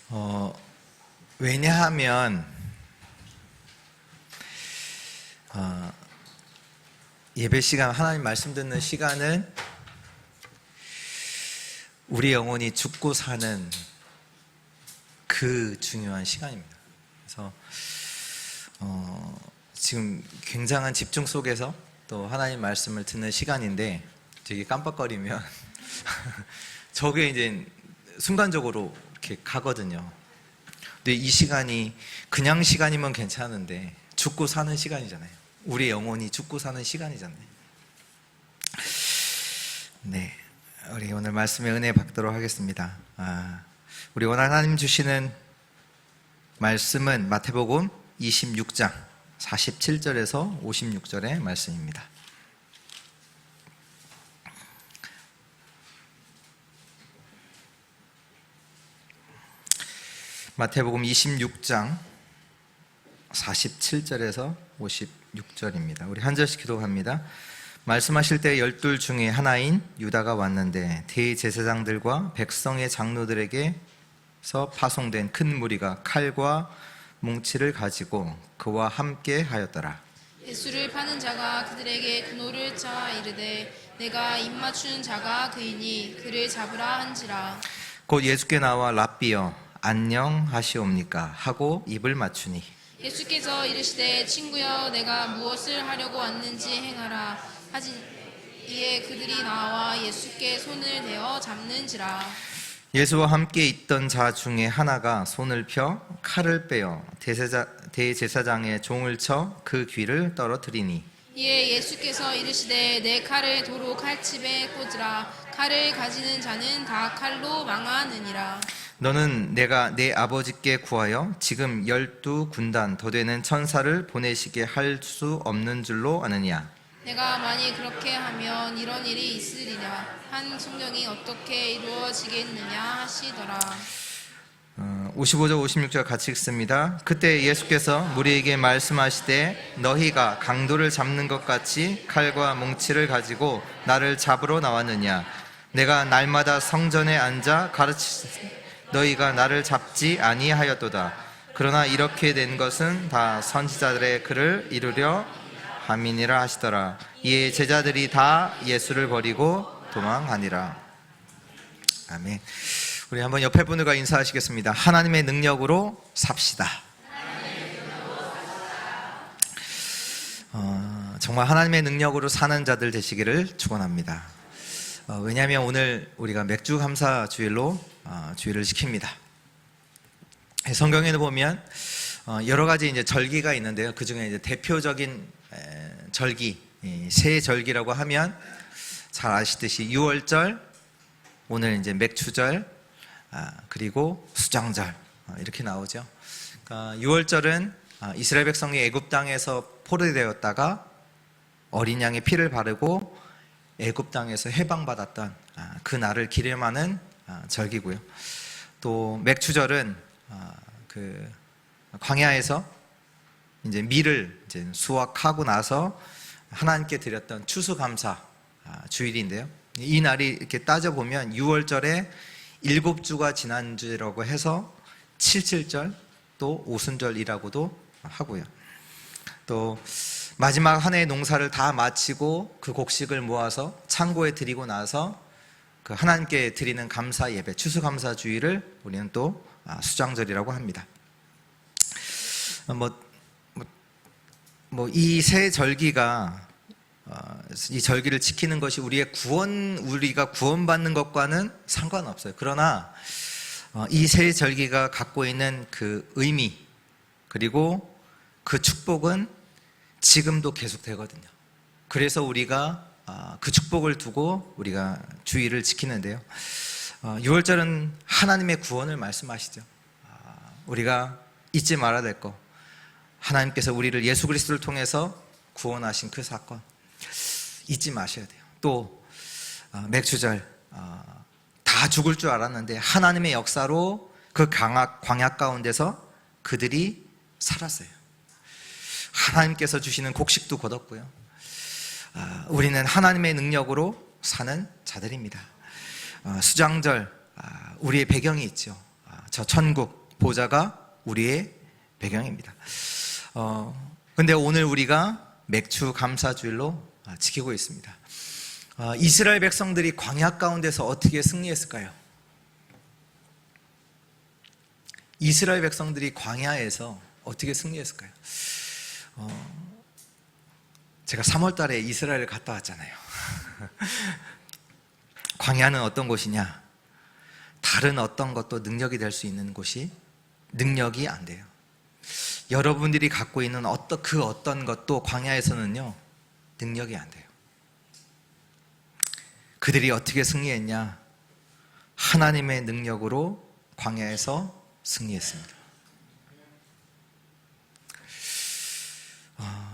어, 왜냐하면 예배 시간, 하나님 말씀 듣는 시간은 우리 영혼이 죽고 사는 그 중요한 시간입니다. 그래서 지금 굉장한 집중 속에서 또 하나님 말씀을 듣는 시간인데 되게 깜빡거리면 저게 이제 순간적으로 이렇게 가거든요. 근데 이 시간이 그냥 시간이면 괜찮은데 죽고 사는 시간이잖아요. 우리 영혼이 죽고 사는 시간이잖아요. 네, 우리 오늘 말씀의 은혜 받도록 하겠습니다. 우리 오늘 하나님 주시는 말씀은 마태복음 26장 47절에서 56절의 말씀입니다. 마태복음 26장 47절에서 56절입니다. 우리 한 절씩 기도합니다. 말씀하실 때 12 중에 하나인 유다가 왔는데 대제사장들과 백성의 장로들에게서 파송된 큰 무리가 칼과 뭉치를 가지고 그와 함께 하였더라. 예수를 파는 자가 그들에게 그노를 짜 이르되 내가 입맞춘 자가 그이니 그를 잡으라 한지라. 곧 예수께 나와 랍비여 안녕하시옵니까 하고 입을 맞추니 예수께서 이르시되 친구여 내가 무엇을 하려고 왔는지 행하라 하지. 이에 그들이 나와 예수께 손을 대어 잡는지라. 예수와 함께 있던 자 중에 하나가 손을 펴 칼을 빼어 대제사장의 종을 쳐 그 귀를 떨어뜨리니 이에 예수께서 이르시되 내 칼을 도로 칼집에 꽂으라. 칼을 가지는 자는 다 칼로 망하느니라. 너는 내가 내 아버지께 구하여 지금 12군단 더 되는 천사를 보내시게 할 수 없는 줄로 아느냐. 내가 만일 그렇게 하면 이런 일이 있으리라. 한 성경이 어떻게 이루어지겠느냐 하시더라. 55절 56절 같이 읽습니다. 그때 예수께서 무리에게 말씀하시되 너희가 강도를 잡는 것 같이 칼과 뭉치를 가지고 나를 잡으러 나왔느냐. 내가 날마다 성전에 앉아 가르치시 너희가 나를 잡지 아니하였도다. 그러나 이렇게 된 것은 다 선지자들의 글을 이루려 함이니라 하시더라. 이에 제자들이 다 예수를 버리고 도망하니라. 아멘. 우리 한번 옆에 분들과 인사하시겠습니다. 하나님의 능력으로 삽시다. 정말 하나님의 능력으로 사는 자들 되시기를 축원합니다. 왜냐하면 오늘 우리가 맥주 감사 주일로 주일을 지킵니다. 성경에는 보면 여러 가지 이제 절기가 있는데요. 그 중에 이제 대표적인 절기, 새 절기라고 하면 잘 아시듯이 6월절, 오늘 이제 맥주절, 그리고 수장절 이렇게 나오죠. 그러니까 6월절은 이스라엘 백성이 애굽 땅에서 포로되었다가 어린 양의 피를 바르고 애굽 땅에서 해방받았던 그 날을 기념하는 절기고요. 또 맥주절은 그 광야에서 이제 밀을 이제 수확하고 나서 하나님께 드렸던 추수감사 주일인데요. 이 날이 이렇게 따져 보면 6월절에 7주가 지난 주라고 해서 77절 또 오순절이라고도 하고요. 또 마지막 한 해의 농사를 다 마치고 그 곡식을 모아서 창고에 드리고 나서 그 하나님께 드리는 감사 예배, 추수감사 주일을 우리는 또 수장절이라고 합니다. 이 세 절기가 이 절기를 지키는 것이 우리가 구원받는 것과는 상관없어요. 그러나 이 세 절기가 갖고 있는 그 의미 그리고 그 축복은 지금도 계속 되거든요. 그래서 우리가 그 축복을 두고 우리가 주일을 지키는데요. 6월절은 하나님의 구원을 말씀하시죠. 우리가 잊지 말아야 될 거, 하나님께서 우리를 예수 그리스도를 통해서 구원하신 그 사건 잊지 마셔야 돼요. 또 맥주절, 다 죽을 줄 알았는데 하나님의 역사로 그 광야 가운데서 그들이 살았어요. 하나님께서 주시는 곡식도 거뒀고요. 우리는 하나님의 능력으로 사는 자들입니다. 수장절, 우리의 배경이 있죠. 저 천국 보좌가 우리의 배경입니다. 근데 오늘 우리가 맥주 감사주일로 지키고 있습니다. 이스라엘 백성들이 광야 가운데서 어떻게 승리했을까요? 이스라엘 백성들이 광야에서 어떻게 승리했을까요? 제가 3월 달에 이스라엘을 갔다 왔잖아요. 광야는 어떤 곳이냐? 다른 어떤 것도 능력이 될 수 있는 곳이 능력이 안 돼요. 여러분들이 갖고 있는 그 어떤 것도 광야에서는요, 능력이 안 돼요. 그들이 어떻게 승리했냐? 하나님의 능력으로 광야에서 승리했습니다.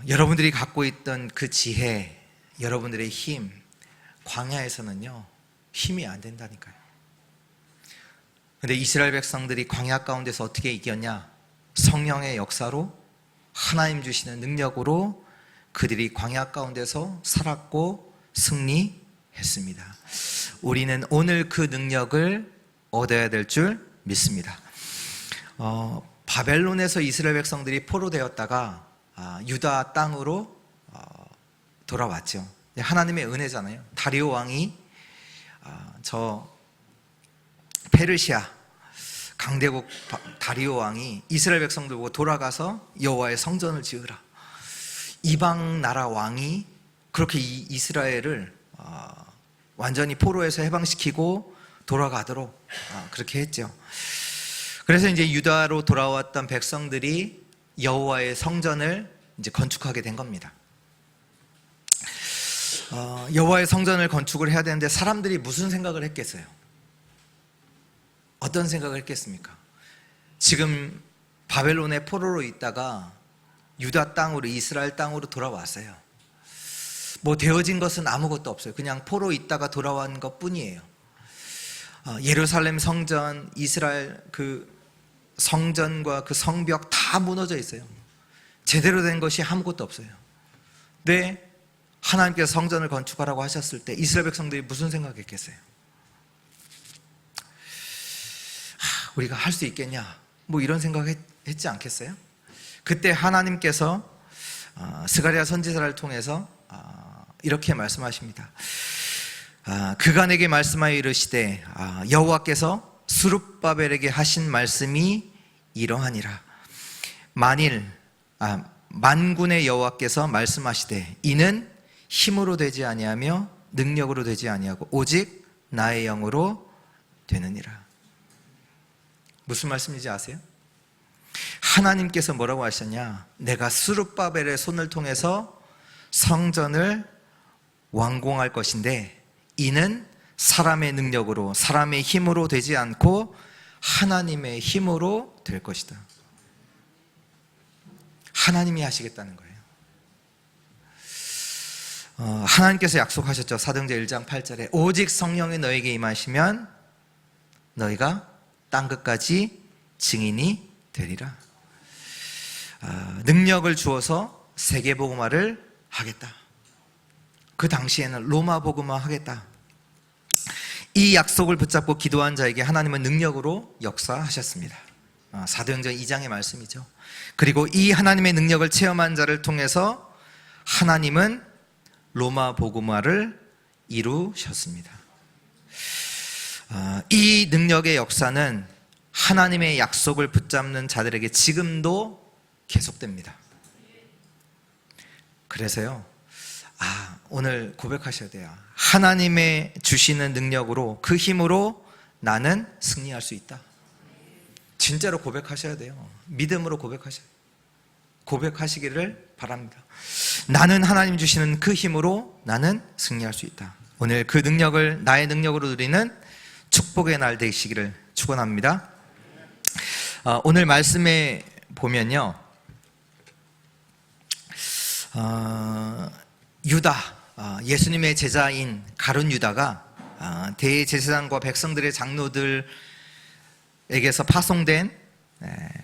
여러분들이 갖고 있던 그 지혜, 여러분들의 힘, 광야에서는요, 힘이 안 된다니까요. 근데 이스라엘 백성들이 광야 가운데서 어떻게 이겼냐? 성령의 역사로, 하나님 주시는 능력으로 그들이 광야 가운데서 살았고 승리했습니다. 우리는 오늘 그 능력을 얻어야 될 줄 믿습니다. 바벨론에서 이스라엘 백성들이 포로되었다가 유다 땅으로 돌아왔죠. 하나님의 은혜잖아요. 다리오 왕이 저 페르시아 강대국 다리오 왕이 이스라엘 백성들 보고 돌아가서 여호와의 성전을 지으라. 이방 나라 왕이 그렇게 이스라엘을 완전히 포로에서 해방시키고 돌아가도록 그렇게 했죠. 그래서 이제 유다로 돌아왔던 백성들이 여호와의 성전을 이제 건축하게 된 겁니다. 여호와의 성전을 건축을 해야 되는데 사람들이 무슨 생각을 했겠어요? 어떤 생각을 했겠습니까? 지금 바벨론의 포로로 있다가 유다 땅으로, 이스라엘 땅으로 돌아왔어요. 뭐 되어진 것은 아무것도 없어요. 그냥 포로 있다가 돌아온 것 뿐이에요. 예루살렘 성전, 이스라엘 그 성전과 그 성벽 다 무너져 있어요. 제대로 된 것이 아무것도 없어요. 근데 하나님께서 성전을 건축하라고 하셨을 때 이스라엘 백성들이 무슨 생각했겠어요? 우리가 할 수 있겠냐? 뭐 이런 생각 했지 않겠어요? 그때 하나님께서 스가랴 선지자를 통해서 이렇게 말씀하십니다. 그가 내게 말씀하여 이르시되 여호와께서 스룹바벨에게 하신 말씀이 이러하니라. 만군의 여호와께서 말씀하시되 이는 힘으로 되지 아니하며 능력으로 되지 아니하고 오직 나의 영으로 되느니라. 무슨 말씀인지 아세요? 하나님께서 뭐라고 하셨냐? 내가 스룹바벨의 손을 통해서 성전을 완공할 것인데 이는 사람의 능력으로, 사람의 힘으로 되지 않고 하나님의 힘으로 될 것이다. 하나님이 하시겠다는 거예요. 하나님께서 약속하셨죠. 사도행전 1장 8절에 오직 성령이 너에게 임하시면 너희가 땅끝까지 증인이 되리라. 능력을 주어서 세계복음화를 하겠다. 그 당시에는 로마 복음화 하겠다. 이 약속을 붙잡고 기도한 자에게 하나님은 능력으로 역사하셨습니다. 사도행전 2장의 말씀이죠. 그리고 이 하나님의 능력을 체험한 자를 통해서 하나님은 로마 복음화를 이루셨습니다. 이 능력의 역사는 하나님의 약속을 붙잡는 자들에게 지금도 계속됩니다. 그래서요, 오늘 고백하셔야 돼요. 하나님의 주시는 능력으로, 그 힘으로 나는 승리할 수 있다. 진짜로 고백하셔야 돼요. 믿음으로 고백하시기를 바랍니다. 나는 하나님 주시는 그 힘으로 나는 승리할 수 있다. 오늘 그 능력을 나의 능력으로 누리는 축복의 날 되시기를 축원합니다. 오늘 말씀에 보면요, 유다, 예수님의 제자인 가룟 유다가 대제사장과 백성들의 장로들에게서 파송된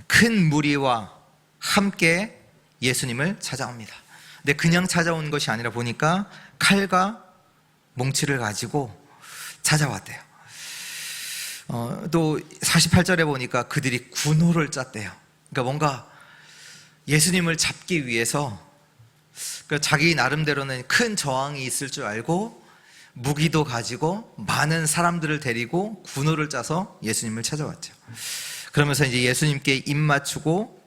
큰 무리와 함께 예수님을 찾아옵니다. 근데 그냥 찾아온 것이 아니라 보니까 칼과 몽치를 가지고 찾아왔대요. 또 48절에 보니까 그들이 군호를 짰대요. 그러니까 뭔가 예수님을 잡기 위해서 자기 나름대로는 큰 저항이 있을 줄 알고 무기도 가지고 많은 사람들을 데리고 군호를 짜서 예수님을 찾아왔죠. 그러면서 이제 예수님께 입 맞추고,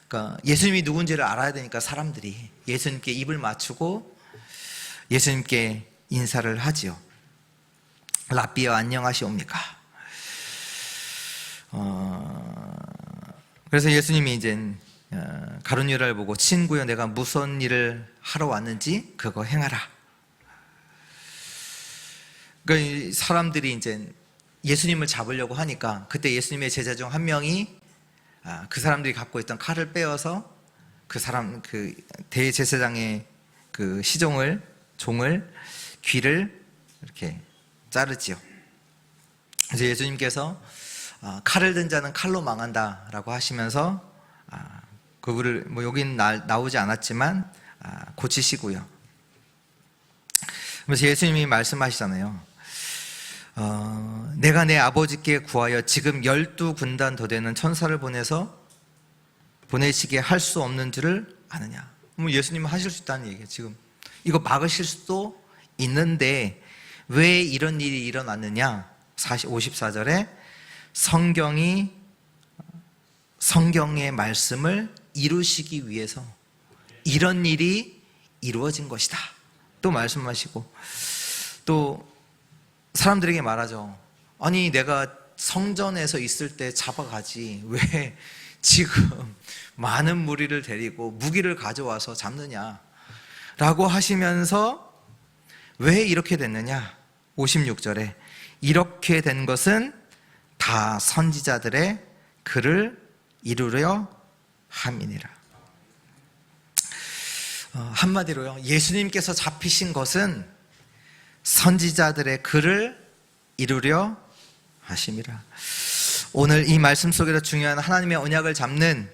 그러니까 예수님이 누군지를 알아야 되니까 사람들이 예수님께 입을 맞추고 예수님께 인사를 하지요. 라삐어 안녕하시옵니까? 그래서 예수님이 이제 가룟 유다를 보고 친구여 내가 무슨 일을 하러 왔는지 그거 행하라. 그러니까 사람들이 이제 예수님을 잡으려고 하니까 그때 예수님의 제자 중 한 명이 그 사람들이 갖고 있던 칼을 빼어서 그 대제사장의 그 종을 귀를 이렇게 자르지요. 그래서 예수님께서 칼을 든 자는 칼로 망한다라고 하시면서 그거를 뭐 여기는 나오지 않았지만 고치시고요. 그래서 예수님이 말씀하시잖아요. 내가 내 아버지께 구하여 지금 12군단 더 되는 천사를 보내시게 할 수 없는 줄을 아느냐. 예수님은 하실 수 있다는 얘기예요. 지금 이거 막으실 수도 있는데 왜 이런 일이 일어났느냐. 54절에 성경의 말씀을 이루시기 위해서 이런 일이 이루어진 것이다. 또 말씀하시고 또 사람들에게 말하죠. 아니 내가 성전에서 있을 때 잡아가지 왜 지금 많은 무리를 데리고 무기를 가져와서 잡느냐 라고 하시면서 왜 이렇게 됐느냐. 56절에 이렇게 된 것은 다 선지자들의 글을 이루려 함이니라. 한마디로요, 예수님께서 잡히신 것은 선지자들의 글을 이루려 하심이라. 오늘 이 말씀 속에서 중요한 하나님의 언약을 잡는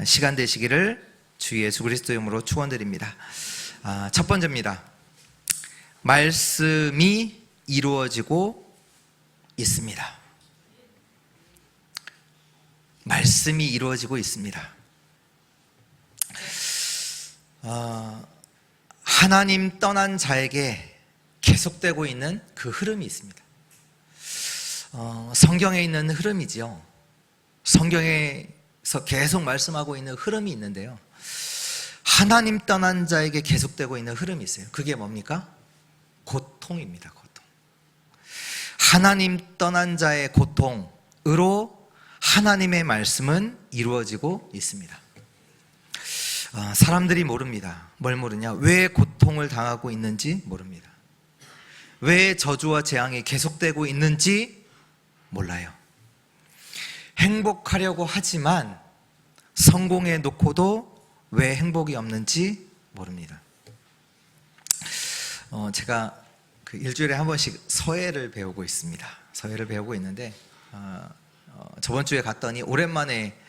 시간 되시기를 주 예수 그리스도의 이름으로 축원드립니다. 첫 번째입니다. 말씀이 이루어지고 있습니다. 말씀이 이루어지고 있습니다. 하나님 떠난 자에게 계속되고 있는 그 흐름이 있습니다. 성경에 있는 흐름이지요. 성경에서 계속 말씀하고 있는 흐름이 있는데요. 하나님 떠난 자에게 계속되고 있는 흐름이 있어요. 그게 뭡니까? 고통입니다. 고통. 하나님 떠난 자의 고통으로 하나님의 말씀은 이루어지고 있습니다. 사람들이 모릅니다. 뭘 모르냐? 왜 고통을 당하고 있는지 모릅니다. 왜 저주와 재앙이 계속되고 있는지 몰라요. 행복하려고 하지만 성공해 놓고도 왜 행복이 없는지 모릅니다. 제가 일주일에 한 번씩 서예를 배우고 있습니다. 서예를 배우고 있는데 저번 주에 갔더니 오랜만에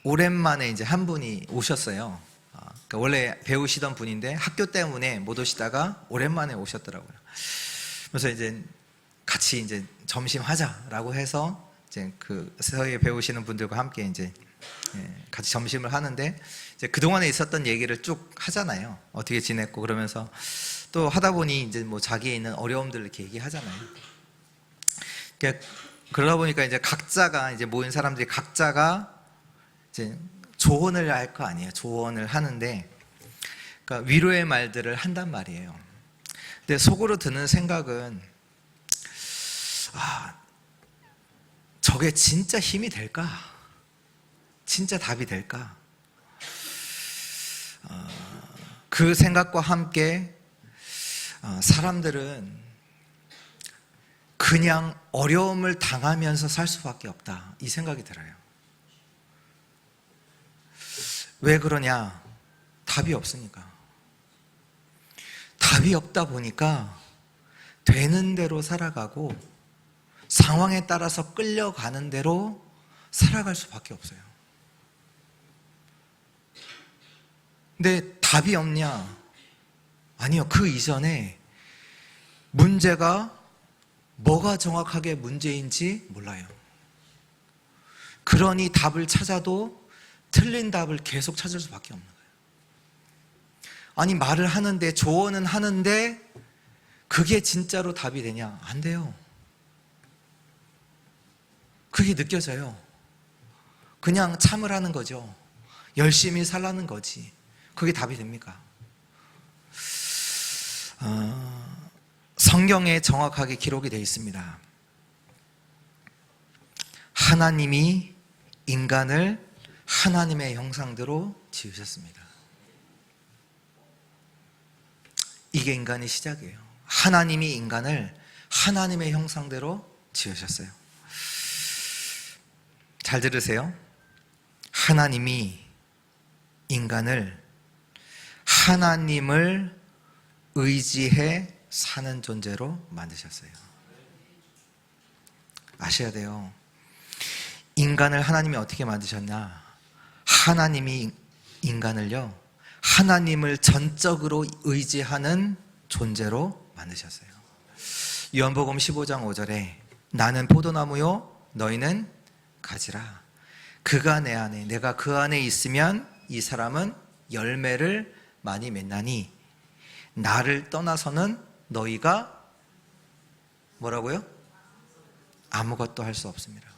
오랜만에 이제 한 분이 오셨어요. 그러니까 원래 배우시던 분인데 학교 때문에 못 오시다가 오랜만에 오셨더라고요. 그래서 이제 같이 이제 점심 하자라고 해서 이제 그 서예 배우시는 분들과 함께 이제 같이 점심을 하는데 이제 그동안에 있었던 얘기를 쭉 하잖아요. 어떻게 지냈고 그러면서 또 하다 보니 이제 뭐 자기에 있는 어려움들을 이렇게 얘기하잖아요. 그러다 보니까 이제 각자가 이제 모인 사람들이 각자가 이제 조언을 할 거 아니에요. 조언을 하는데 그러니까 위로의 말들을 한단 말이에요. 근데 속으로 드는 생각은 저게 진짜 힘이 될까? 진짜 답이 될까? 그 생각과 함께 사람들은 그냥 어려움을 당하면서 살 수밖에 없다. 이 생각이 들어요. 왜 그러냐? 답이 없으니까. 답이 없다 보니까 되는 대로 살아가고 상황에 따라서 끌려가는 대로 살아갈 수밖에 없어요. 근데 답이 없냐? 아니요. 그 이전에 문제가 뭐가 정확하게 문제인지 몰라요. 그러니 답을 찾아도 틀린 답을 계속 찾을 수밖에 없는 거예요. 아니, 말을 하는데, 조언은 하는데 그게 진짜로 답이 되냐? 안 돼요. 그게 느껴져요. 그냥 참으라는 거죠. 열심히 살라는 거지. 그게 답이 됩니까? 성경에 정확하게 기록이 되어 있습니다. 하나님이 인간을 하나님의 형상대로 지으셨습니다. 이게 인간의 시작이에요. 하나님이 인간을 하나님의 형상대로 지으셨어요. 잘 들으세요. 하나님이 인간을 하나님을 의지해 사는 존재로 만드셨어요. 아셔야 돼요. 인간을 하나님이 어떻게 만드셨냐? 하나님이 인간을요, 하나님을 전적으로 의지하는 존재로 만드셨어요. 요한복음 15장 5절에 나는 포도나무요 너희는 가지라. 그가 내 안에 내가 그 안에 있으면 이 사람은 열매를 많이 맺나니 나를 떠나서는 너희가 뭐라고요? 아무것도 할 수 없습니다.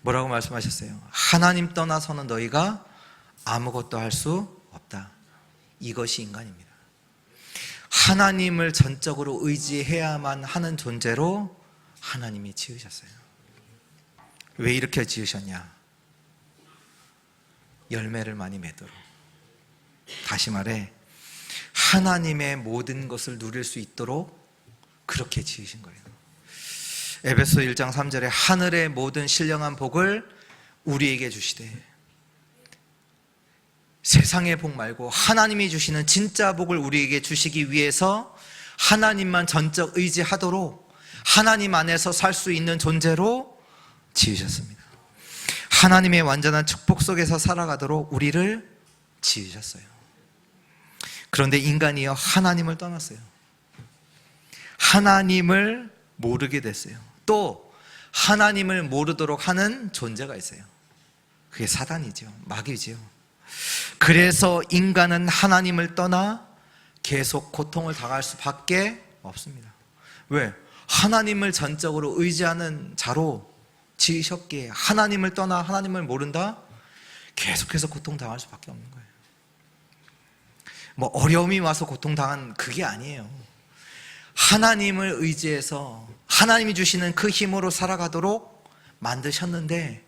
뭐라고 말씀하셨어요? 하나님 떠나서는 너희가 아무것도 할 수 없다. 이것이 인간입니다. 하나님을 전적으로 의지해야만 하는 존재로 하나님이 지으셨어요. 왜 이렇게 지으셨냐? 열매를 많이 맺도록. 다시 말해, 하나님의 모든 것을 누릴 수 있도록 그렇게 지으신 거예요. 에베소 1장 3절에 하늘의 모든 신령한 복을 우리에게 주시되, 세상의 복 말고 하나님이 주시는 진짜 복을 우리에게 주시기 위해서 하나님만 전적 의지하도록 하나님 안에서 살 수 있는 존재로 지으셨습니다. 하나님의 완전한 축복 속에서 살아가도록 우리를 지으셨어요. 그런데 인간이요, 하나님을 떠났어요. 하나님을 모르게 됐어요. 또 하나님을 모르도록 하는 존재가 있어요. 그게 사단이죠. 마귀죠. 그래서 인간은 하나님을 떠나 계속 고통을 당할 수밖에 없습니다. 왜? 하나님을 전적으로 의지하는 자로 지으셨기에 하나님을 떠나 하나님을 모른다? 계속해서 고통당할 수밖에 없는 거예요. 뭐 어려움이 와서 고통당한 그게 아니에요. 하나님을 의지해서 하나님이 주시는 그 힘으로 살아가도록 만드셨는데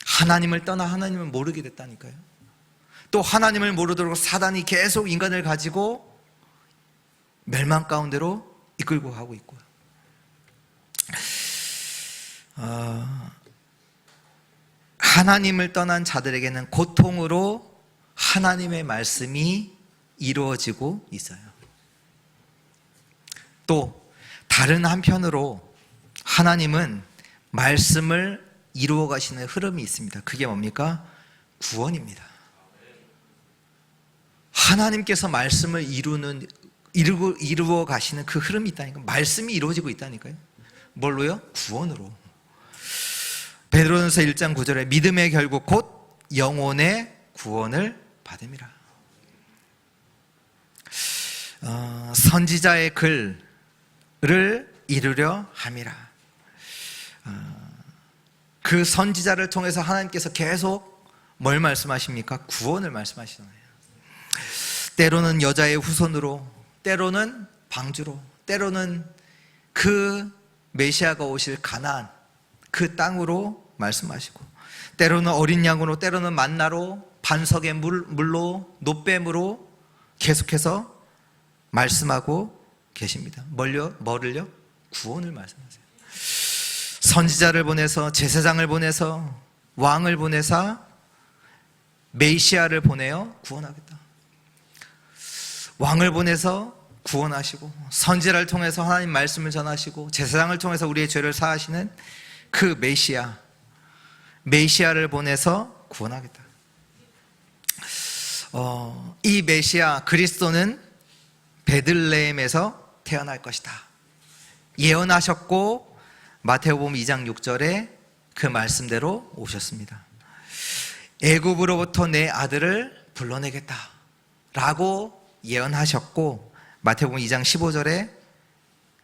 하나님을 떠나 하나님을 모르게 됐다니까요. 또 하나님을 모르도록 사단이 계속 인간을 가지고 멸망 가운데로 이끌고 가고 있고요. 하나님을 떠난 자들에게는 고통으로 하나님의 말씀이 이루어지고 있어요. 또 다른 한편으로 하나님은 말씀을 이루어 가시는 흐름이 있습니다. 그게 뭡니까? 구원입니다. 하나님께서 말씀을 이루어 가시는 그 흐름이 있다니까. 말씀이 이루어지고 있다니까요. 뭘로요? 구원으로. 베드로전서 1장 9절에 믿음의 결국 곧 영혼의 구원을 받음이라. 선지자의 글을 이루려 함이라. 그 선지자를 통해서 하나님께서 계속 뭘 말씀하십니까? 구원을 말씀하시잖아요. 때로는 여자의 후손으로, 때로는 방주로, 때로는 그 메시아가 오실 가나안 그 땅으로 말씀하시고, 때로는 어린 양으로, 때로는 만나로, 반석의 물로, 노뱀으로 계속해서 말씀하고 계십니다. 뭐를요? 구원을 말씀하세요. 선지자를 보내서, 제사장을 보내서, 왕을 보내사 메시아를 보내어 구원하겠다. 왕을 보내서 구원하시고, 선지자를 통해서 하나님 말씀을 전하시고, 제사장을 통해서 우리의 죄를 사하시는 그 메시아를 보내서 구원하겠다. 이 메시아 그리스도는 베들레헴에서 태어날 것이다. 예언하셨고 마태복음 2장 6절에 그 말씀대로 오셨습니다. 애굽으로부터 내 아들을 불러내겠다 라고 예언하셨고 마태복음 2장 15절에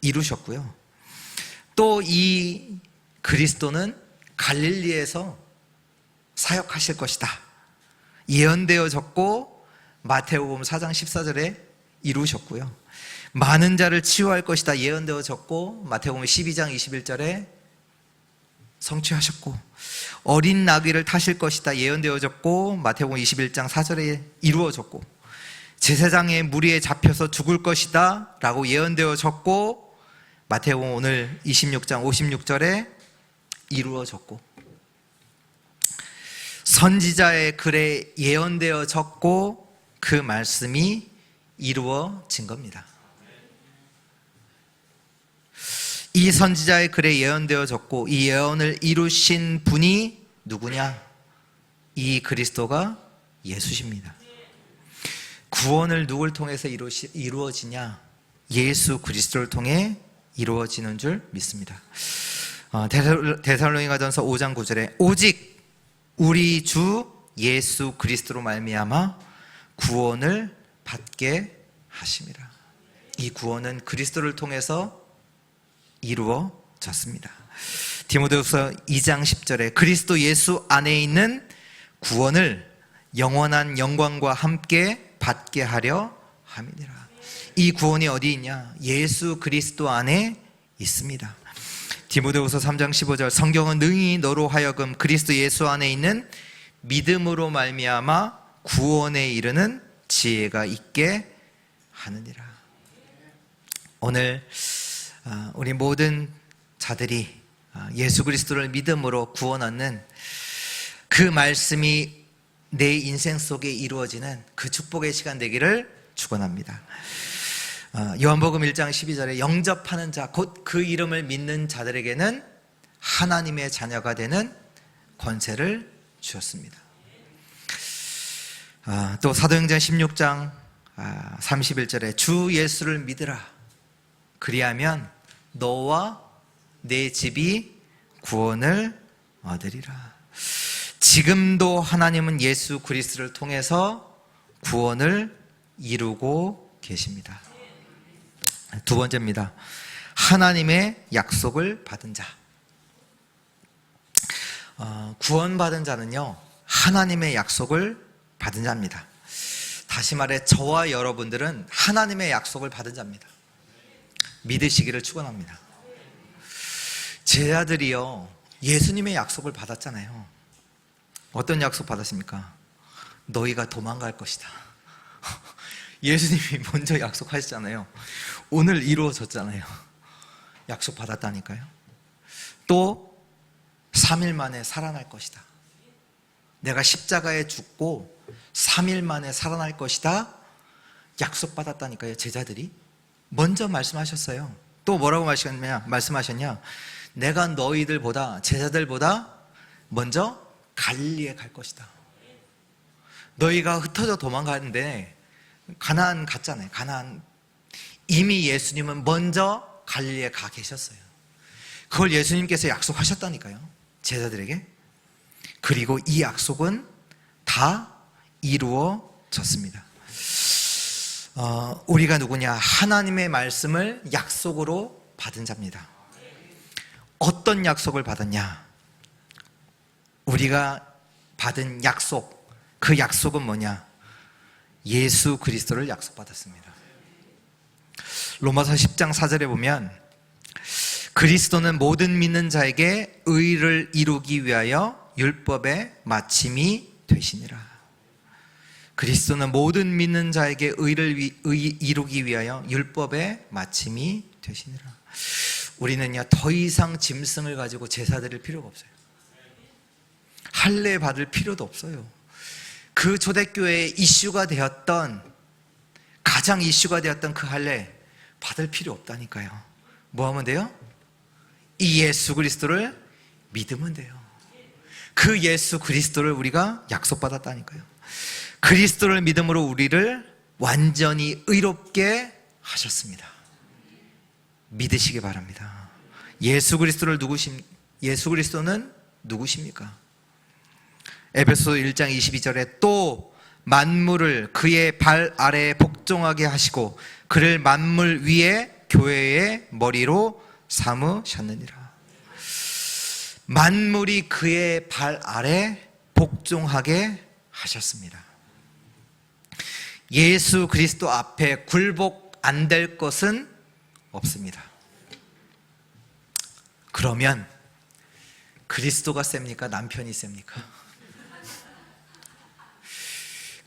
이루셨고요. 또 이 그리스도는 갈릴리에서 사역하실 것이다 예언되어졌고 마태복음 4장 14절에 이루셨고요. 많은 자를 치유할 것이다 예언되어졌고 마태복음 12장 21절에 성취하셨고, 어린 나귀를 타실 것이다 예언되어졌고 마태복음 21장 4절에 이루어졌고, 제사장의 무리에 잡혀서 죽을 것이다 라고 예언되어졌고 마태복음 오늘 26장 56절에 이루어졌고, 선지자의 글에 예언되어졌고 그 말씀이 이루어진 겁니다. 이 선지자의 글에 예언되어졌고 이 예언을 이루신 분이 누구냐? 이 그리스도가 예수십니다. 구원을 누굴 통해서 이루어지냐? 예수 그리스도를 통해 이루어지는 줄 믿습니다. 데살로니가전서 5장 9절에 오직 우리 주 예수 그리스도로 말미암아 구원을 받게 하심이라. 이 구원은 그리스도를 통해서 이루어졌습니다. 디모데후서 2장 10절에 그리스도 예수 안에 있는 구원을 영원한 영광과 함께 받게 하려 함이니라. 이 구원이 어디 있냐? 예수 그리스도 안에 있습니다. 디모데후서 3장 15절 성경은 능히 너로 하여금 그리스도 예수 안에 있는 믿음으로 말미암아 구원에 이르는 지혜가 있게 하느니라. 오늘 우리 모든 자들이 예수 그리스도를 믿음으로 구원 얻는 그 말씀이 내 인생 속에 이루어지는 그 축복의 시간 되기를 축원합니다. 요한복음 1장 12절에 영접하는 자 곧 그 이름을 믿는 자들에게는 하나님의 자녀가 되는 권세를 주셨습니다. 또 사도행전 16장 31절에 주 예수를 믿으라 그리하면 너와 내 집이 구원을 얻으리라. 지금도 하나님은 예수 그리스도를 통해서 구원을 이루고 계십니다. 두 번째입니다. 하나님의 약속을 받은 자. 구원받은 자는요, 하나님의 약속을 받은 자입니다. 다시 말해 저와 여러분들은 하나님의 약속을 받은 자입니다. 믿으시기를 축원합니다. 제자들이요 예수님의 약속을 받았잖아요. 어떤 약속 받았습니까? 너희가 도망갈 것이다. 예수님이 먼저 약속하셨잖아요. 오늘 이루어졌잖아요. 약속 받았다니까요. 또 3일 만에 살아날 것이다. 내가 십자가에 죽고 3일 만에 살아날 것이다. 약속 받았다니까요. 제자들이 먼저 말씀하셨어요. 또 뭐라고 말씀하셨냐? 내가 너희들보다 제자들보다 먼저 갈릴리에 갈 것이다. 너희가 흩어져 도망가는데 가나안 갔잖아요. 가나안 이미 예수님은 먼저 갈릴리에 가 계셨어요. 그걸 예수님께서 약속하셨다니까요. 제자들에게. 그리고 이 약속은 다 이루어졌습니다. 우리가 누구냐? 하나님의 말씀을 약속으로 받은 자입니다. 어떤 약속을 받았냐? 우리가 받은 약속, 그 약속은 뭐냐? 예수 그리스도를 약속받았습니다. 로마서 10장 4절에 보면 그리스도는 모든 믿는 자에게 의를 이루기 위하여 율법의 마침이 되시니라. 그리스도는 모든 믿는 자에게 의를 이루기 위하여 율법의 마침이 되시니라. 우리는요 더 이상 짐승을 가지고 제사 드릴 필요가 없어요. 할례 받을 필요도 없어요. 그 초대교회에 이슈가 되었던, 가장 이슈가 되었던 그 할례 받을 필요 없다니까요. 뭐 하면 돼요? 이 예수 그리스도를 믿으면 돼요. 그 예수 그리스도를 우리가 약속받았다니까요. 그리스도를 믿음으로 우리를 완전히 의롭게 하셨습니다. 믿으시기 바랍니다. 예수 그리스도는 누구십니까? 에베소 1장 22절에 또 만물을 그의 발 아래에 복종하게 하시고 그를 만물 위에 교회의 머리로 삼으셨느니라. 만물이 그의 발 아래 복종하게 하셨습니다. 예수 그리스도 앞에 굴복 안 될 것은 없습니다. 그러면 그리스도가 셉니까? 남편이 셉니까?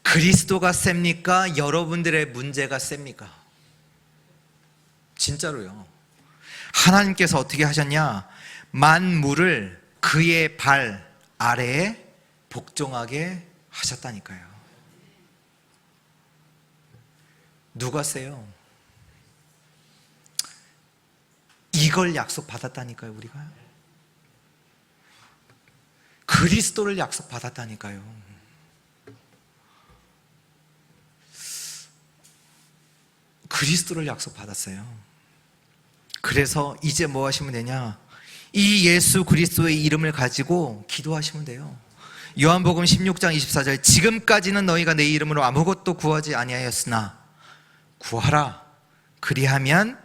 그리스도가 셉니까? 여러분들의 문제가 셉니까? 진짜로요. 하나님께서 어떻게 하셨냐? 만물을 그의 발 아래에 복종하게 하셨다니까요. 누가 세요? 이걸 약속받았다니까요. 우리가 그리스도를 약속받았다니까요. 그리스도를 약속받았어요. 그래서 이제 뭐 하시면 되냐? 이 예수 그리스도의 이름을 가지고 기도하시면 돼요. 요한복음 16장 24절 지금까지는 너희가 내 이름으로 아무것도 구하지 아니하였으나 구하라 그리하면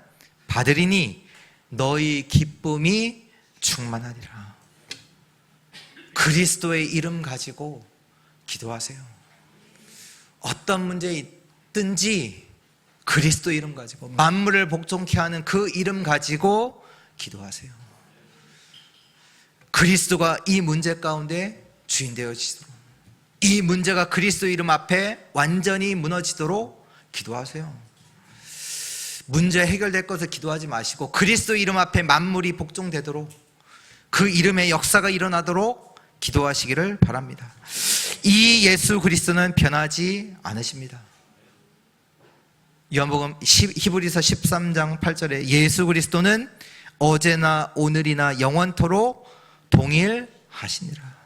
받으리니 너희 기쁨이 충만하리라. 그리스도의 이름 가지고 기도하세요. 어떤 문제 있든지 그리스도 이름 가지고 만물을 복종케 하는 그 이름 가지고 기도하세요. 그리스도가 이 문제 가운데 주인 되어지도록, 이 문제가 그리스도 이름 앞에 완전히 무너지도록 기도하세요. 문제 해결될 것을 기도하지 마시고 그리스도 이름 앞에 만물이 복종되도록, 그 이름의 역사가 일어나도록 기도하시기를 바랍니다. 이 예수 그리스도는 변하지 않으십니다. 요한복음 히브리서 13장 8절에 예수 그리스도는 어제나 오늘이나 영원토록 동일하시니라.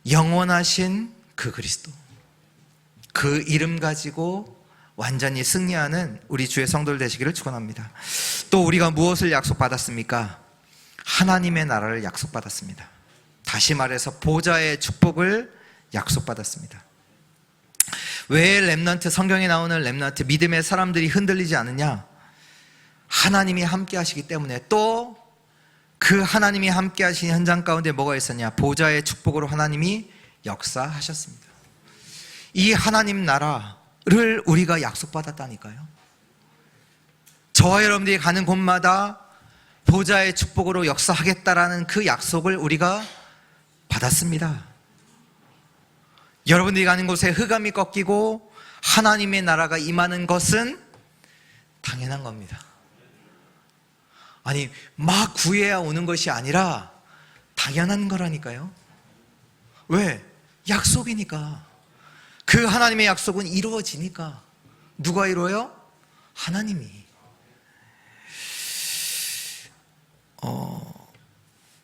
영원하신 그 그리스도, 그 이름 가지고 완전히 승리하는 우리 주의 성도들 되시기를 축원합니다. 또 우리가 무엇을 약속받았습니까? 하나님의 나라를 약속받았습니다. 다시 말해서 보좌의 축복을 약속받았습니다. 왜 렘넌트, 성경에 나오는 렘넌트, 믿음의 사람들이 흔들리지 않느냐? 하나님이 함께 하시기 때문에. 또 그 하나님이 함께 하신 현장 가운데 뭐가 있었냐? 보좌의 축복으로 하나님이 역사하셨습니다. 이 하나님 나라를 우리가 약속받았다니까요. 저와 여러분들이 가는 곳마다 보좌의 축복으로 역사하겠다라는 그 약속을 우리가 받았습니다. 여러분들이 가는 곳에 흑암이 꺾이고 하나님의 나라가 임하는 것은 당연한 겁니다. 아니, 막 구해야 오는 것이 아니라 당연한 거라니까요. 왜? 약속이니까. 그 하나님의 약속은 이루어지니까. 누가 이루어요? 하나님이.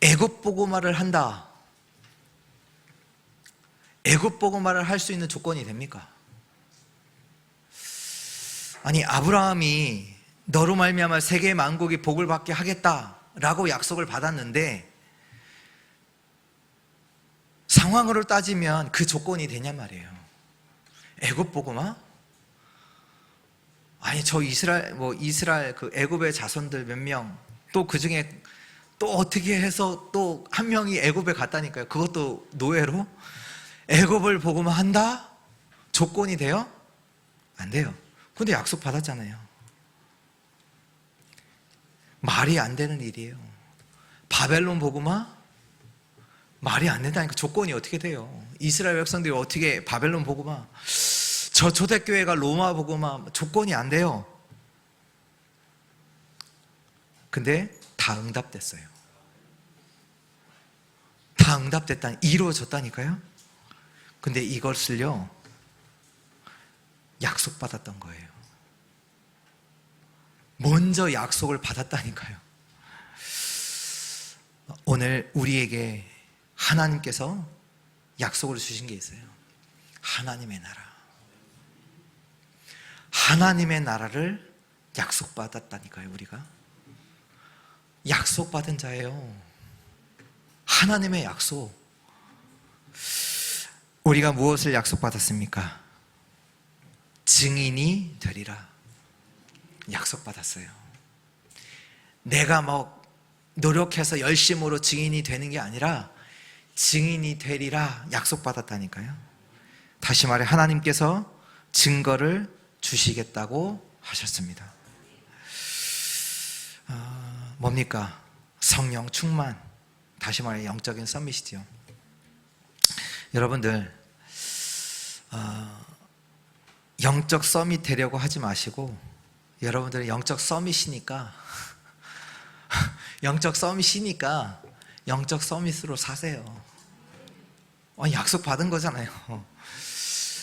애굽 보고말을 한다. 애굽 보고말을 할 수 있는 조건이 됩니까? 아니, 아브라함이 너로 말미암아 세계의 만국이 복을 받게 하겠다라고 약속을 받았는데 상황으로 따지면 그 조건이 되냐 말이에요. 애굽 보고마? 아니, 저 이스라엘 그 애굽의 자손들 몇 명, 또 그 중에 또 어떻게 해서 또 한 명이 애굽에 갔다니까요. 그것도 노예로. 애굽을 보고만 한다? 조건이 돼요? 안 돼요. 근데 약속 받았잖아요. 말이 안 되는 일이에요. 바벨론 보고만 말이 안 된다니까. 조건이 어떻게 돼요? 이스라엘 백성들이 어떻게 바벨론 보고만, 저 초대교회가 로마 보고만, 조건이 안 돼요. 근데 다 응답됐어요. 다 응답됐다니, 이루어졌다니까요. 근데 이것을요, 약속받았던 거예요. 먼저 약속을 받았다니까요. 오늘 우리에게 하나님께서 약속을 주신 게 있어요. 하나님의 나라. 하나님의 나라를 약속받았다니까요, 우리가. 약속받은 자예요. 하나님의 약속. 우리가 무엇을 약속받았습니까? 증인이 되리라 약속받았어요. 내가 노력해서 열심으로 증인이 되는 게 아니라 증인이 되리라 약속받았다니까요. 다시 말해 하나님께서 증거를 주시겠다고 하셨습니다. 뭡니까? 성령 충만. 다시 말해 영적인 서밋이죠. 여러분들 영적 서밋 되려고 하지 마시고, 여러분들은 영적 서밋이니까 영적 서밋으로 사세요. 약속 받은 거잖아요.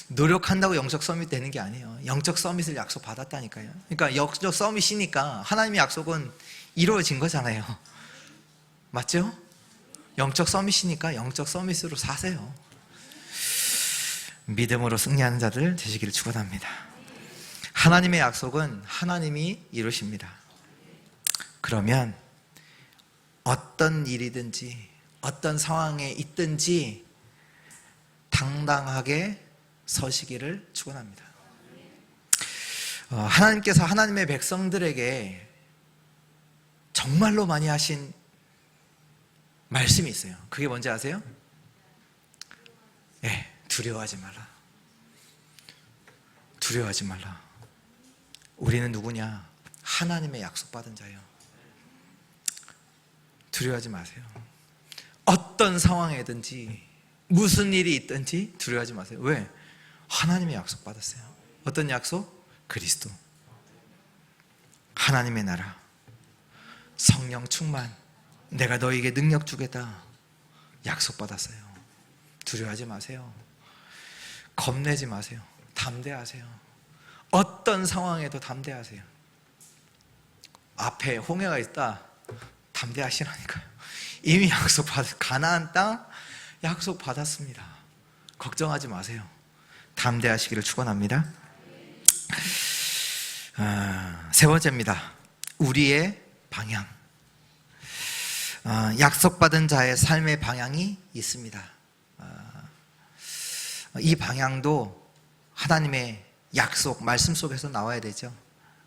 노력한다고 영적 서밋 되는 게 아니에요. 영적 서밋을 약속 받았다니까요. 그러니까 영적 서밋이니까 하나님의 약속은 이루어진 거잖아요. 맞죠? 영적 서밋이니까 영적 서밋으로 사세요. 믿음으로 승리하는 자들 되시기를 축원합니다. 하나님의 약속은 하나님이 이루십니다. 그러면 어떤 일이든지 어떤 상황에 있든지 당당하게 서시기를 축원합니다. 하나님께서 하나님의 백성들에게 정말로 많이 하신 말씀이 있어요. 그게 뭔지 아세요? 두려워하지 마라. 두려워하지 말라. 우리는 누구냐? 하나님의 약속받은 자예요. 두려워하지 마세요. 어떤 상황이든지 무슨 일이 있든지 두려워하지 마세요. 왜? 하나님의 약속받았어요. 어떤 약속? 그리스도, 하나님의 나라, 성령 충만, 내가 너에게 능력 주겠다 약속받았어요. 두려워하지 마세요. 겁내지 마세요. 담대하세요. 어떤 상황에도 담대하세요. 앞에 홍해가 있다, 담대하시라니까요. 이미 가나안 땅 약속받았습니다. 걱정하지 마세요. 담대하시기를 축원합니다. 세 번째입니다. 우리의 방향. 약속받은 자의 삶의 방향이 있습니다. 이 방향도 하나님의 약속, 말씀 속에서 나와야 되죠.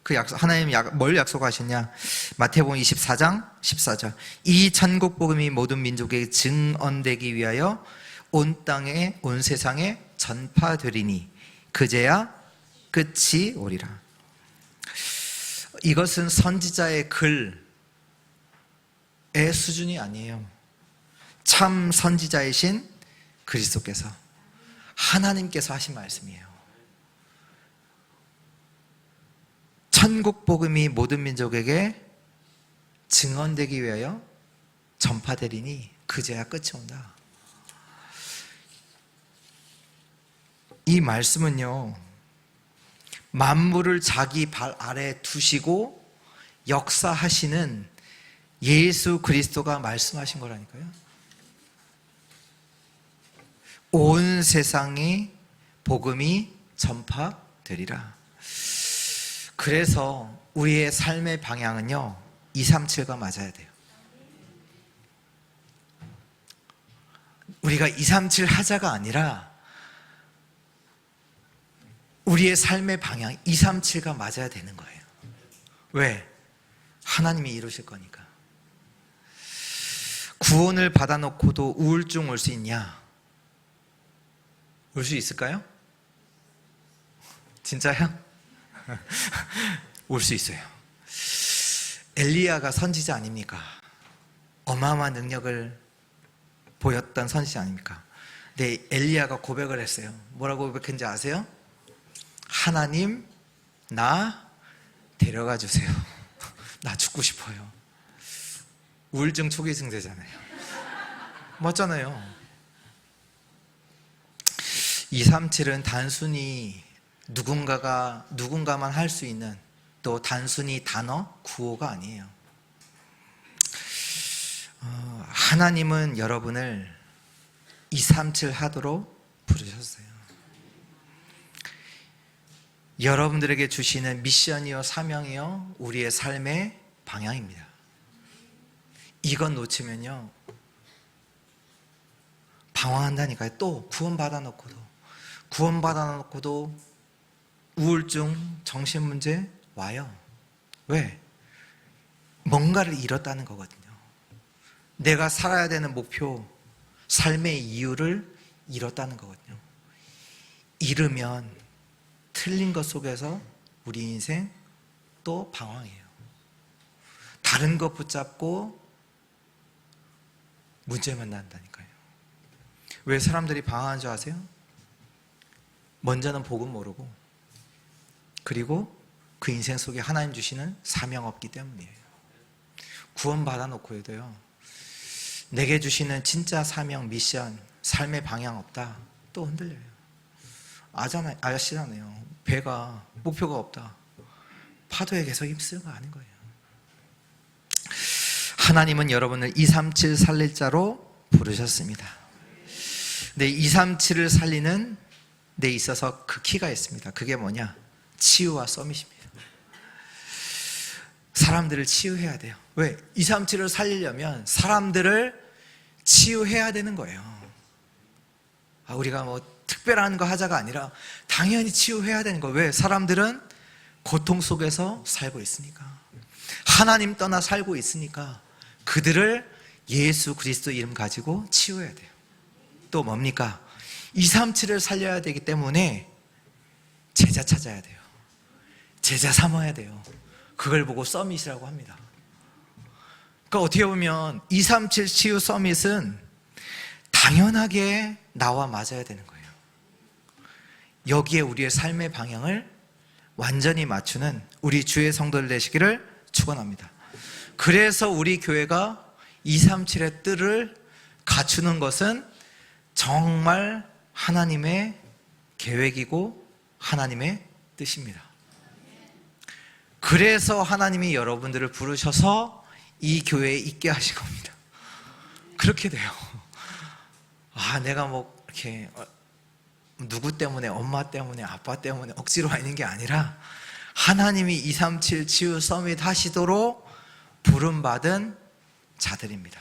그 약속, 하나님 뭘 약속하셨냐? 마태복음 24장 14절. 이 천국 복음이 모든 민족에게 증언되기 위하여 온 땅에, 온 세상에 전파되리니 그제야 끝이 오리라. 이것은 선지자의 글의 수준이 아니에요. 참 선지자이신 그리스도께서, 하나님께서 하신 말씀이에요. 천국 복음이 모든 민족에게 증언되기 위하여 전파되리니 그제야 끝이 온다. 이 말씀은요, 만물을 자기 발 아래 두시고 역사하시는 예수 그리스도가 말씀하신 거라니까요. 온 세상에 복음이 전파되리라. 그래서 우리의 삶의 방향은요, 237과 맞아야 돼요. 우리가 237 하자가 아니라 우리의 삶의 방향 237가 맞아야 되는 거예요. 왜? 하나님이 이루실 거니까. 구원을 받아놓고도 우울증 올 수 있냐? 올 수 있을까요? 진짜요? 올 수 있어요. 엘리야가 선지자 아닙니까? 어마어마한 능력을 보였던 선지자 아닙니까? 근데 엘리야가 고백을 했어요. 뭐라고 고백했는지 아세요? 하나님, 나 데려가 주세요. 나 죽고 싶어요. 우울증 초기 증세잖아요. 맞잖아요. 237은 단순히 누군가만 할 수 있는, 또 단순히 단어 구호가 아니에요. 하나님은 여러분을 237 하도록 부르셨어요. 여러분들에게 주시는 미션이요 사명이요 우리의 삶의 방향입니다. 이건 놓치면요 방황한다니까요. 또 구원받아 놓고도 우울증, 정신문제 와요. 왜? 뭔가를 잃었다는 거거든요. 내가 살아야 되는 목표, 삶의 이유를 잃었다는 거거든요. 잃으면 틀린 것 속에서 우리 인생 또 방황해요. 다른 것 붙잡고 문제만 난다니까요. 왜 사람들이 방황하는 줄 아세요? 먼저는 복음 모르고, 그리고 그 인생 속에 하나님 주시는 사명 없기 때문이에요. 구원 받아놓고도요 내게 주시는 진짜 사명, 미션, 삶의 방향 없다, 또 흔들려요. 아시잖아요. 배가 목표가 없다, 파도에 계속 힘쓰는 거 아닌 거예요. 하나님은 여러분을 237 살릴 자로 부르셨습니다. 근데 237을 살리는 데 있어서 그 키가 있습니다. 그게 뭐냐? 치유와 서밋입니다. 사람들을 치유해야 돼요. 왜? 237을 살리려면 사람들을 치유해야 되는 거예요. 우리가 뭐 특별한 거 하자가 아니라 당연히 치유해야 되는 거예요. 왜? 사람들은 고통 속에서 살고 있으니까, 하나님 떠나 살고 있으니까 그들을 예수 그리스도 이름 가지고 치유해야 돼요. 또 뭡니까? 237을 살려야 되기 때문에 제자 찾아야 돼요. 제자 삼아야 돼요. 그걸 보고 서밋이라고 합니다. 그러니까 어떻게 보면 237 치유 서밋은 당연하게 나와 맞아야 되는 거예요. 여기에 우리의 삶의 방향을 완전히 맞추는 우리 주의 성도들 되시기를 축원합니다. 그래서 우리 교회가 237의 뜰을 갖추는 것은 정말 하나님의 계획이고 하나님의 뜻입니다. 그래서 하나님이 여러분들을 부르셔서 이 교회에 있게 하신 겁니다. 그렇게 돼요. 내가 뭐 이렇게 누구 때문에, 엄마 때문에, 아빠 때문에 억지로 와 있는 게 아니라 하나님이 237 치유 서밋 하시도록 부름받은 자들입니다.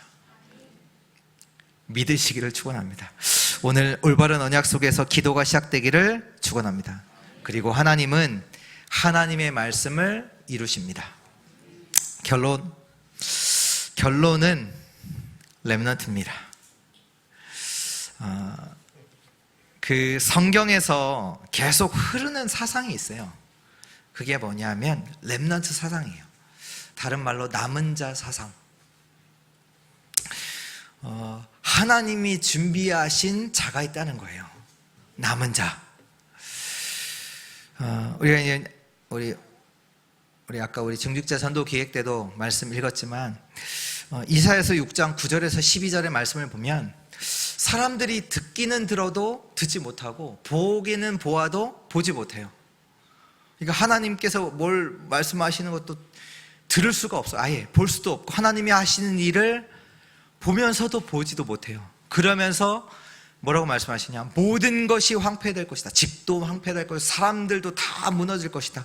믿으시기를 축원합니다. 오늘 올바른 언약 속에서 기도가 시작되기를 축원합니다. 그리고 하나님은 하나님의 말씀을 이루십니다. 결론은 렘넌트입니다. 그 성경에서 계속 흐르는 사상이 있어요. 그게 뭐냐면 렘넌트 사상이에요. 다른 말로 남은 자 사상. 하나님이 준비하신 자가 있다는 거예요. 남은 자. 우리가 이제 우리 아까 우리 중직자 전도 기획 때도 말씀 읽었지만 이사야서 6장 9절에서 12절의 말씀을 보면 사람들이 듣기는 들어도 듣지 못하고 보기는 보아도 보지 못해요. 그러니까 하나님께서 뭘 말씀하시는 것도 들을 수가 없어요. 아예 볼 수도 없고 하나님이 하시는 일을 보면서도 보지도 못해요. 그러면서 뭐라고 말씀하시냐? 모든 것이 황폐될 것이다. 집도 황폐될 것이다. 사람들도 다 무너질 것이다.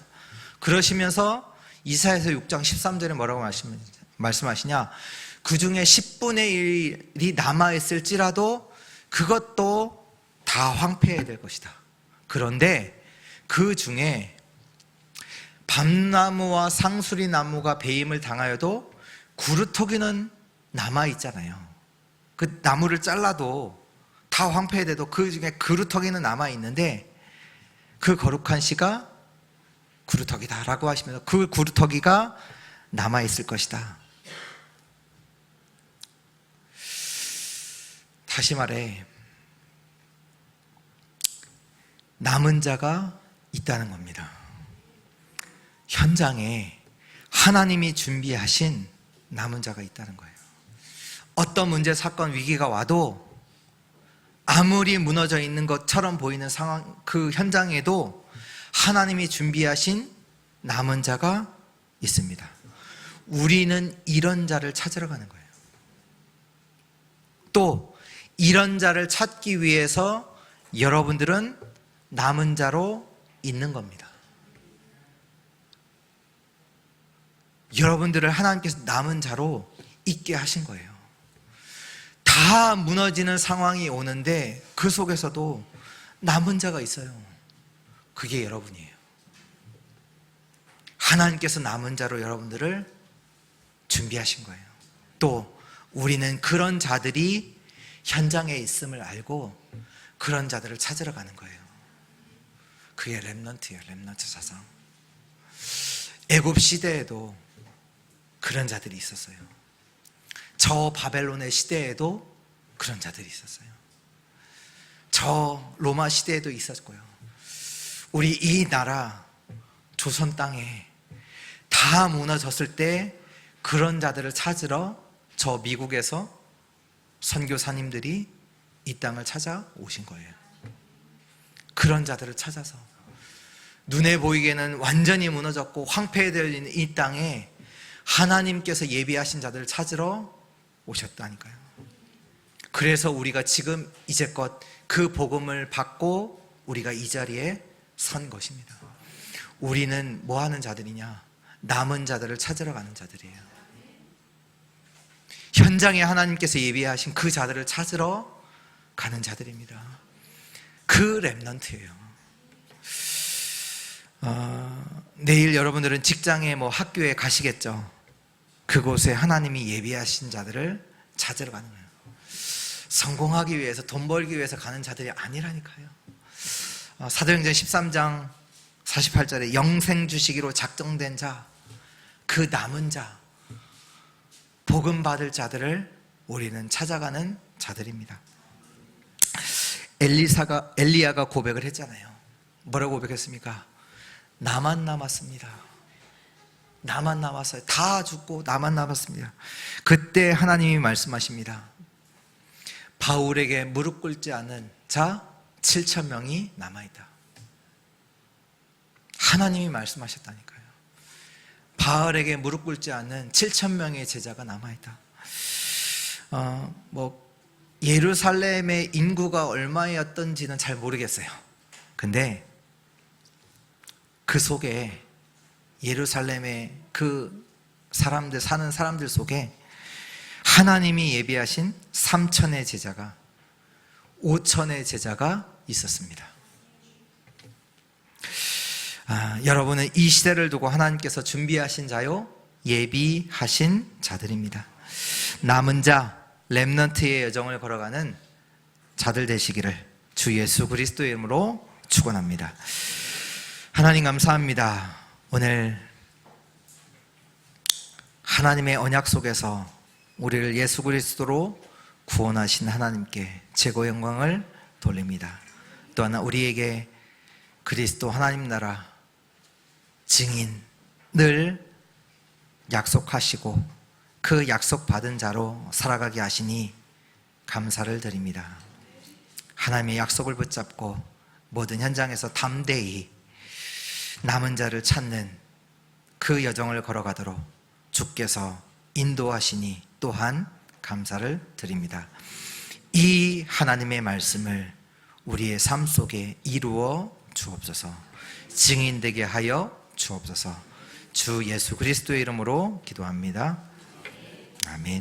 그러시면서 이사야서 6장 13절에 뭐라고 말씀하시냐? 그 중에 10분의 1이 남아있을지라도 그것도 다 황폐해야 될 것이다. 그런데 그 중에 밤나무와 상수리나무가 배임을 당하여도 구루터기는 남아있잖아요. 그 나무를 잘라도 다 황폐해도 그 중에 구루터기는 남아있는데 그 거룩한 씨가 구루터기다라고 하시면서 그 구루터기가 남아있을 것이다. 다시 말해 남은 자가 있다는 겁니다. 현장에 하나님이 준비하신 남은 자가 있다는 거예요. 어떤 문제, 사건, 위기가 와도 아무리 무너져 있는 것처럼 보이는 상황, 그 현장에도 하나님이 준비하신 남은 자가 있습니다. 우리는 이런 자를 찾으러 가는 거예요. 또 이런 자를 찾기 위해서 여러분들은 남은 자로 있는 겁니다. 여러분들을 하나님께서 남은 자로 있게 하신 거예요. 다 무너지는 상황이 오는데 그 속에서도 남은 자가 있어요. 그게 여러분이에요. 하나님께서 남은 자로 여러분들을 준비하신 거예요. 또 우리는 그런 자들이 현장에 있음을 알고 그런 자들을 찾으러 가는 거예요. 그게 렘넌트예요. 렘넌트 사상. 애굽 시대에도 그런 자들이 있었어요. 저 바벨론의 시대에도 그런 자들이 있었어요. 저 로마 시대에도 있었고요. 우리 이 나라 조선 땅에 다 무너졌을 때 그런 자들을 찾으러 저 미국에서 선교사님들이 이 땅을 찾아오신 거예요. 그런 자들을 찾아서 눈에 보이기에는 완전히 무너졌고 황폐되어 있는 이 땅에 하나님께서 예비하신 자들을 찾으러 오셨다니까요. 그래서 우리가 지금 이제껏 그 복음을 받고 우리가 이 자리에 선 것입니다. 우리는 뭐 하는 자들이냐? 남은 자들을 찾으러 가는 자들이에요. 현장에 하나님께서 예비하신 그 자들을 찾으러 가는 자들입니다. 그 렘넌트예요. 내일 여러분들은 직장에 학교에 가시겠죠. 그곳에 하나님이 예비하신 자들을 찾으러 가는 거예요. 성공하기 위해서, 돈 벌기 위해서 가는 자들이 아니라니까요. 사도행전 13장 48절에 영생 주시기로 작정된 자, 그 남은 자, 복음 받을 자들을 우리는 찾아가는 자들입니다. 엘리야가 고백을 했잖아요. 뭐라고 고백했습니까? 나만 남았습니다. 나만 남았어요. 다 죽고 나만 남았습니다. 그때 하나님이 말씀하십니다. 바울에게 무릎 꿇지 않은 자 7,000명이 남아있다. 하나님이 말씀하셨다니까요. 바울에게 무릎 꿇지 않은 7,000명의 제자가 남아있다. 예루살렘의 인구가 얼마였던지는 잘 모르겠어요. 근데 그 속에 예루살렘의 그 사람들, 사는 사람들 속에 하나님이 예비하신 3,000의 제자가, 5,000의 제자가 있었습니다. 여러분은 이 시대를 두고 하나님께서 준비하신 자요, 예비하신 자들입니다. 남은 자, 렘넌트의 여정을 걸어가는 자들 되시기를 주 예수 그리스도의 이름으로 축원합니다. 하나님 감사합니다. 오늘 하나님의 언약 속에서 우리를 예수 그리스도로 구원하신 하나님께 최고 영광을 돌립니다. 또한 우리에게 그리스도 하나님 나라 증인을 약속하시고 그 약속받은 자로 살아가게 하시니 감사를 드립니다. 하나님의 약속을 붙잡고 모든 현장에서 담대히 남은 자를 찾는 그 여정을 걸어가도록 주께서 인도하시니 또한 감사를 드립니다. 이 하나님의 말씀을 우리의 삶 속에 이루어 주옵소서. 증인되게 하여 주옵소서. 주 예수 그리스도의 이름으로 기도합니다. 아멘.